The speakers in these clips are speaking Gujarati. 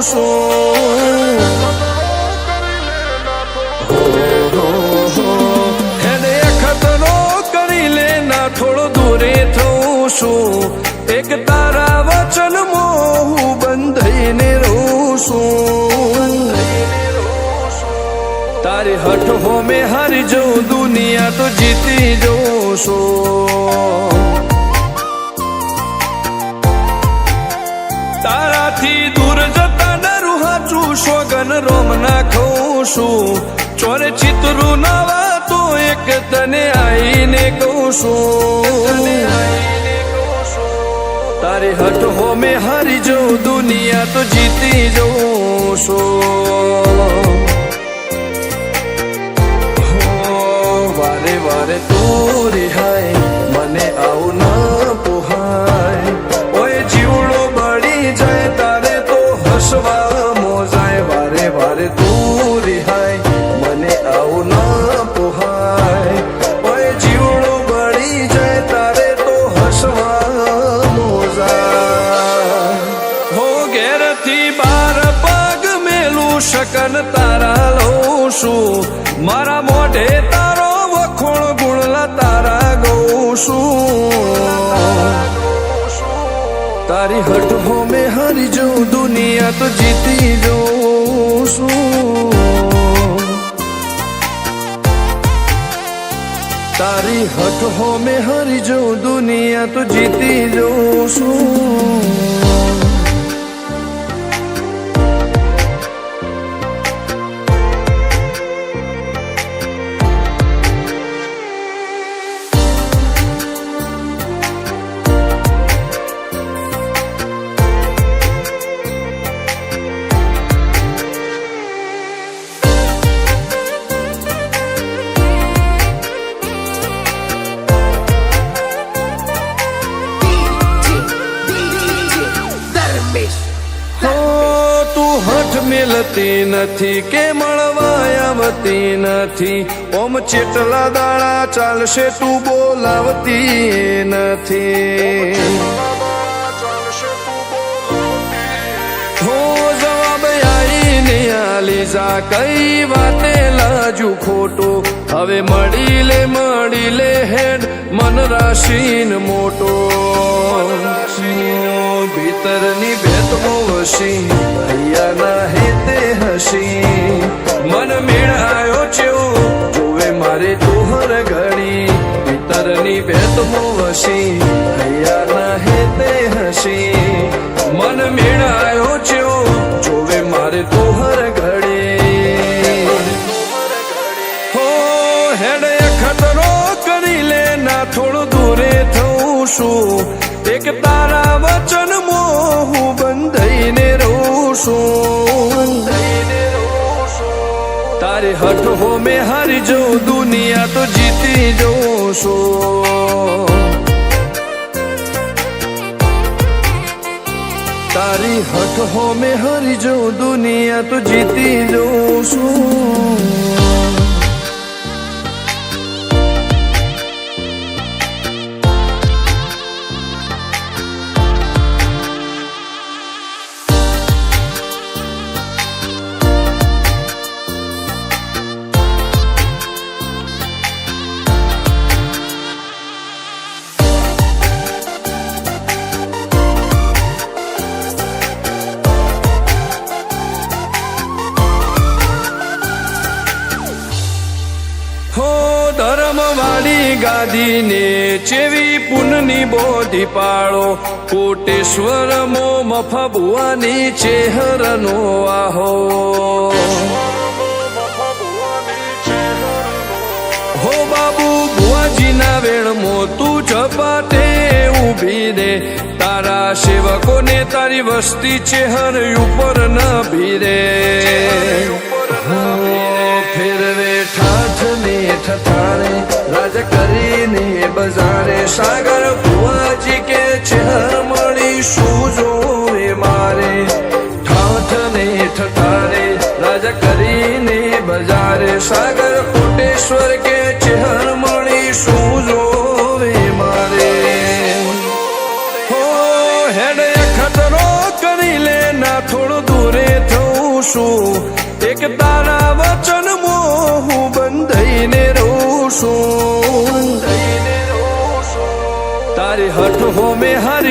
છું એને ખતરો કરી લે ના થોડો દૂરે થઉં છું એક તારા વચનમાં હું બંધાઈને રહું છું તારી હઠ હો મેં હારી જઉં દુનિયા તો જીતી જઉં છું તારાથી દૂર જતા ડરું હાચું સોગન રોમ નાખું છું ચોરે ચિતરું નવા તો એક તને આઈને કહું છું તારી હઠ હો મેં હારી જઉં દુનિયા તો જીતી જઉં છું વારે વારે તું રિહાય મને આવું ન પોહાય ઓય જીવડો બળી જાય તારે તો હસવા મોજાય વારે વારે તું રિહાય મને આવું ન પોહાય ઓય જીવડો બળી જાય તારે તો હસવા મોજાય હો ઘેરથી બાર પગ મેલું શકન તારા લઉં છું મારા મોઢે તારો વખોણ ગુણલા તારા ગઉં છું તારી હઠ હો મેં હારી જઉં દુનિયા તો જીતી જઉં છું તારી હઠ હો મેં હારી જઉં દુનિયા તો જીતી જઉં છું મિલતી નથી કે મળવા આવતી નથી ઓમ ચેટલા દાડા ચાલશે તું બોલાવતી નથી હો જવાબ આઈને આલી જા કઈ વાતે લાજુ ખોટું હવે મળી લે હેડ મન રાશીન મોટો ભીતરની ભેતમો વસી ભૈયાના હેતે હસી મન મેળાયો ચેવો જોવે મારે તોહર ઘડી ભીતરની ભેતમો વસી ભૈયાના હેતે હસી મન મેળાયો ચેવો જોવે મારે તોહર ઘડી હો હેડ ખતરો કરી લે ના થોડું દૂરે થઉં છું એક તારા વચનમાં હું બંધાઈને રહું છું તારી હઠ હો મેં હારી જઉં દુનિયા તો જીતી જઉં છું તારી હઠ હો મેં હારી જઉં દુનિયા તો જીતી જઉં છું ધર્મવાળી ગાદીને ચેવી પુનની બોધી પાળો કોટેશ્વર મો મફા ભુવાની ચેહરનો આહો હો બાબુ ભુવાજીના વેણમો તું ઝપાટે ઊભી દે તારા સેવકોને તારી વસ્તી ચેહર ઉપર ન ભીરે ફેરવે ઠાઠને ઠઠાણે રાજ કરીને બજારે સાગર ભુવાજી કે ચેહર મળી શું જોવે મારે ઠાઠને ઠઠાણે રાજ કરીને બજારે સાગર કોટેશ્વર કે ચેહર મળી શું જોવે મારે હો હેડ ખતરો કરી લે ના થોડું દૂરે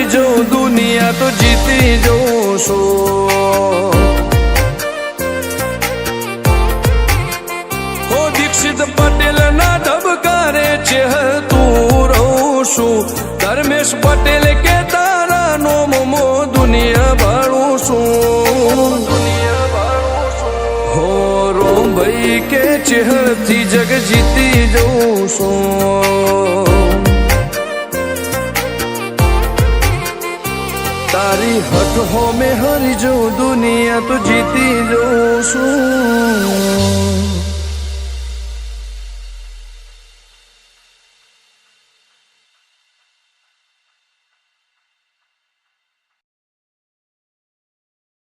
હરી જઉં દુનિયા તો જીતી જઉં છું. હો દીક્ષિત પટેલ ના ધબકારે ચહેતું રહું છું. ધર્મેશ પટેલ કે તારા નોમો દુનિયા ભાળું છું. હો રોમભાઈ કે ચહેરથી જગ જીતી જઉં છું. તારી હઠ હોમે હરી જઉં દુનિયા તો જીતી જઉં છું.